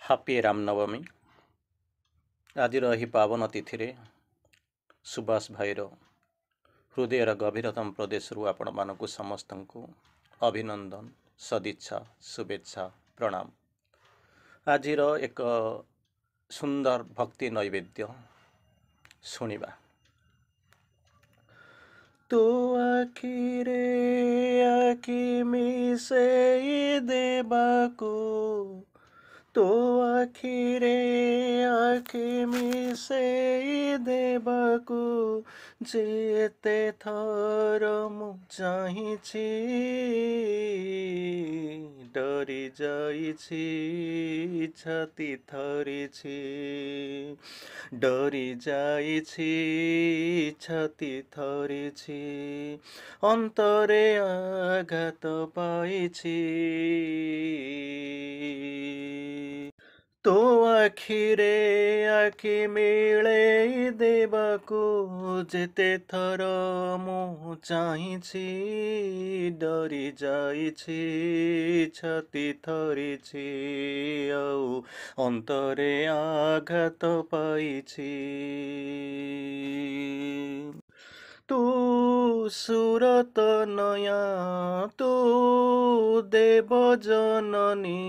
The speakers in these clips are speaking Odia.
ହାପି ରାମନବମୀ। ଆଜିର ଏହି ପାବନ ତିଥିରେ ସୁବାସ ଭାଇର ହୃଦୟର ଗଭୀରତମ ପ୍ରଦେଶରୁ ଆପଣମାନଙ୍କୁ ସମସ୍ତଙ୍କୁ ଅଭିନନ୍ଦନ, ସଦିଚ୍ଛା, ଶୁଭେଚ୍ଛା, ପ୍ରଣାମ। ଆଜିର ଏକ ସୁନ୍ଦର ଭକ୍ତି ନୈବେଦ୍ୟ ଶୁଣିବା। ତୋ ଆଖିରେ ଆଖି ମିଶେଇ ଦେବାକୁ, ତୋ ଆଖିରେ ଆଖି ମିଶେଇ ଦେବାକୁ ଯେତେ ଥର ମୁଁ ଚାହିଁଛି, ଡରି ଯାଇଛି, ଛାତି ଥରିଛି, ଡରି ଯାଇଛି, ଛାତି ଥରିଛି, ଅନ୍ତରେ ଆଘାତ ପାଇଛି। ତୋ ଆଖିରେ ଆଖି ମିଳେଇ ଦେବାକୁ ଯେତେ ଥର ମୁଁ ଚାହିଁଛି, ଡରି ଯାଇଛି, ଛାତି ଥରିଛି, ଆଉ ଅନ୍ତରେ ଆଘାତ ପାଇଛି। ତୁ ସୁରତ ନୟା, ତୁ ଦେବ ଜନନୀ,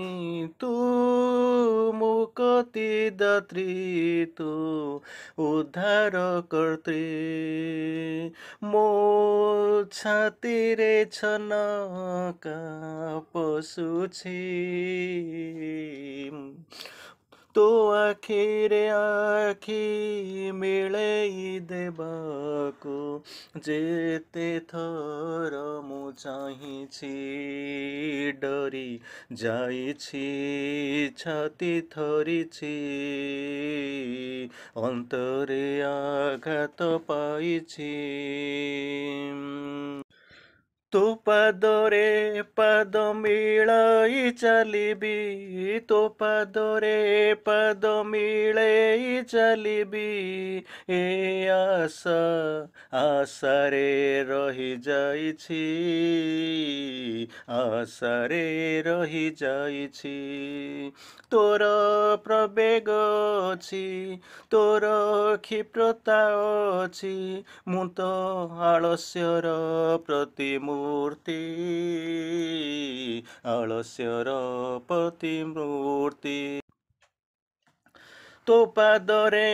ତୁ ମୁକ୍ତି ଦାତ୍ରୀ, ତୁ ଉଦ୍ଧାର କର୍ତ୍ରୀ, ମୋ ଛାତିରେ ଛନକା ପଶୁଛି। ତୋ ଆଖିରେ ଆଖି ମିଳେଇ ଦେବାକୁ ଯେତେ ଥର ମୁଁ ଚାହିଁଛି, ଡରି ଯାଇଛି, ଛାତି ଥରିଛି, ଅନ୍ତରେ ଆଘାତ ପାଇଛି। ତୋ ପାଦରେ ପାଦ ମିଳାଇ ଚାଲିବି, ତୋ ପାଦରେ ପାଦ ମିଳେଇ ଚାଲିବି, ଏ ଆଶା ଆଶାରେ ରହିଯାଇଛି, ଆଶାରେ ରହିଯାଇଛି। ତୋର ପ୍ରବେଗ ଅଛି, ତୋର କ୍ଷିପ୍ରତା ଅଛି, ମୁଁ ତ ଆଳସ୍ୟର ପ୍ରତିମୂର୍ତ୍ତି, ଆଳସ୍ୟର ପ୍ରତିମୂର୍ତ୍ତି। ତୋ ପାଦରେ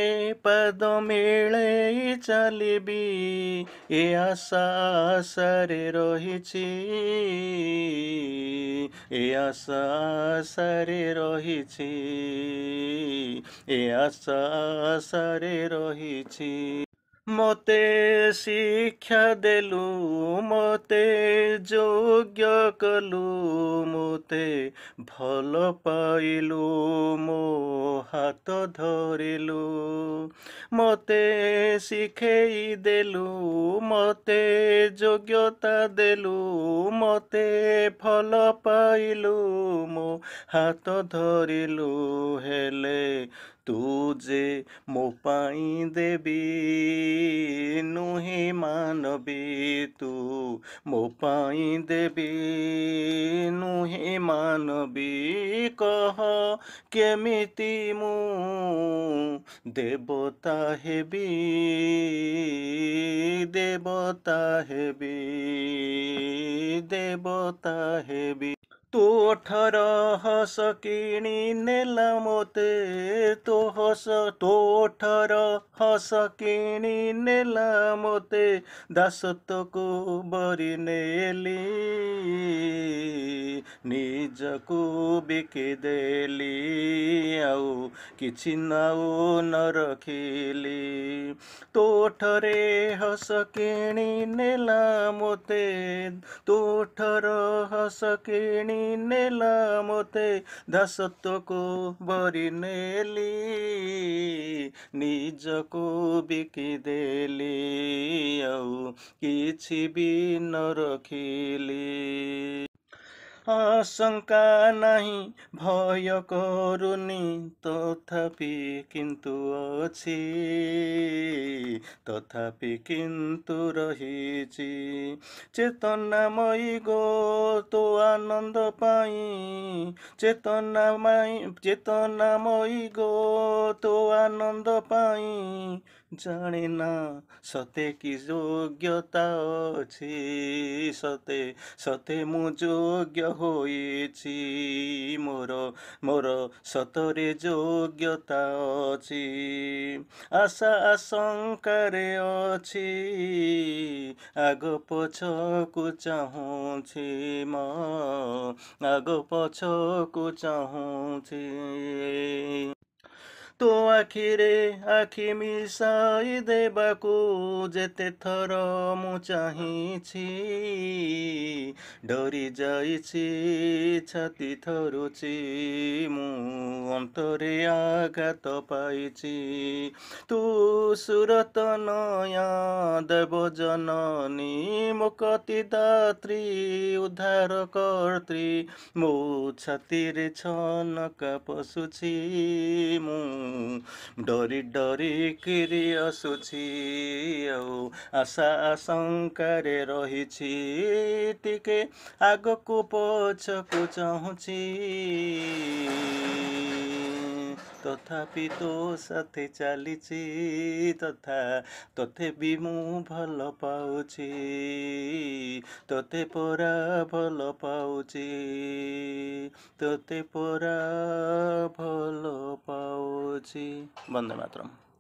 ପାଦ ମିଳେଇ ଚାଲିବି, ଏ ଆଶା ଆଶାରେ ରହିଛି, ଏ ଆଶା ଆଶାରେ ରହିଛି, ଏ ଆଶା ଆଶାରେ ରହିଛି। ମୋତେ ଶିକ୍ଷା ଦେଲୁ, ମୋତେ ଯୋଗ୍ୟ କଲୁ, ମୋତେ ଭଲ ପାଇଲୁ, ମୋ ହାତ ଧରିଲୁ, ମୋତେ ଶିଖେଇ ଦେଲୁ, ମୋତେ ଯୋଗ୍ୟତା ଦେଲୁ, ମୋତେ ଭଲ ପାଇଲୁ, ମୋ ହାତ ଧରିଲୁ, ହେଲେ ତୁ ଯେ ମୋ ପାଇଁ ଦେବି ନୁହେଁ ମାନବୀ, ତୁ ମୋ ପାଇଁ ଦେବି ନୁହେଁ ମାନବୀ, କହ କେମିତି ମୁଁ ଦେବତା ହେବି, ଦେବତା ହେବି, ଦେବତା ହେବି। ତୋ ଓଠର ହସ କିଣି ନେଲା ମୋତେ, ତୋ ଓଠର ହସ କିଣି ନେଲା ମୋତେ, ଦାସତ୍ୱକୁ ବରି ନେଲି, ନିଜକୁ ବିକିଦେଲି, ଆଉ କିଛି ନାଉ ନ ରଖିଲି। ତୋ ଓଠରେ ହସ କିଣି ନେଲା ମୋତେ, ତୋ ଓଠର ହସ କିଣି ନେଲା ମୋତେ, ଦାସତ୍ୱକୁ ବରି ନେଲି, ନିଜକୁ ବିକିଦେଲି, ଆଉ କିଛି ବି ନ ରଖିଲି। ଆଶଙ୍କା ନାହିଁ ଭୟ କରୁନି ତଥାପି କିନ୍ତୁ ଅଛି ତଥାପି କିନ୍ତୁ ରହିଛି ଚେତନାମୟୀ ଗୋ ତୋ ଆନନ୍ଦ ପାଇଁ ଚେତନାମୟୀ ଗୋ ତୋ ଆନନ୍ଦ ପାଇଁ ଜାଣିନା ସତେ କି ଯୋଗ୍ୟତା ଅଛି ସତେ ସତେ ମୁଁ ଯୋଗ୍ୟ ହୋଇଛି ମୋର ସତରେ ଯୋଗ୍ୟତା ଅଛି ଆଶା ଆଶଙ୍କାରେ ଅଛି ଆଗ ପଛକୁ ଚାହୁଁଛି ମ ଆଗ ପଛକୁ ଚାହୁଁଛି ତୋ ଆଖିରେ ଆଖି ମିଶାଇ ଦେବାକୁ ଯେତେ ଥର ମୁଁ ଚାହିଁଛି ଡରି ଯାଇଛି ଛାତି ଥରୁଛି ମୁଁ ଅନ୍ତରେ ଆଘାତ ପାଇଛି ତୁ ସୁରତ ନୟା ଦେବ ଜନନୀ ମୁକତି ଦାତ୍ରୀ ଉଦ୍ଧାର କର୍ତ୍ରୀ ମୋ ଛାତିରେ ଛନକା ପଶୁଛି ମୁଁ ଡରି ଡରିକିରି ଆସୁଛି ଆଉ ଆଶା ଆଶଙ୍କାରେ ରହିଛି ଟିକେ ଆଗକୁ ପଛକୁ ଚାହୁଁଛି ତଥାପି ତୋ ସାଥେ ଚାଲିଛି ତତେ ବି ମୁଁ ଭଲ ପାଉଛି ତତେ ପରା ଭଲ ପାଉଛି ତତେ ପରା ଭଲ ପାଉଛି ବନ୍ଦେ ମାତରମ୍।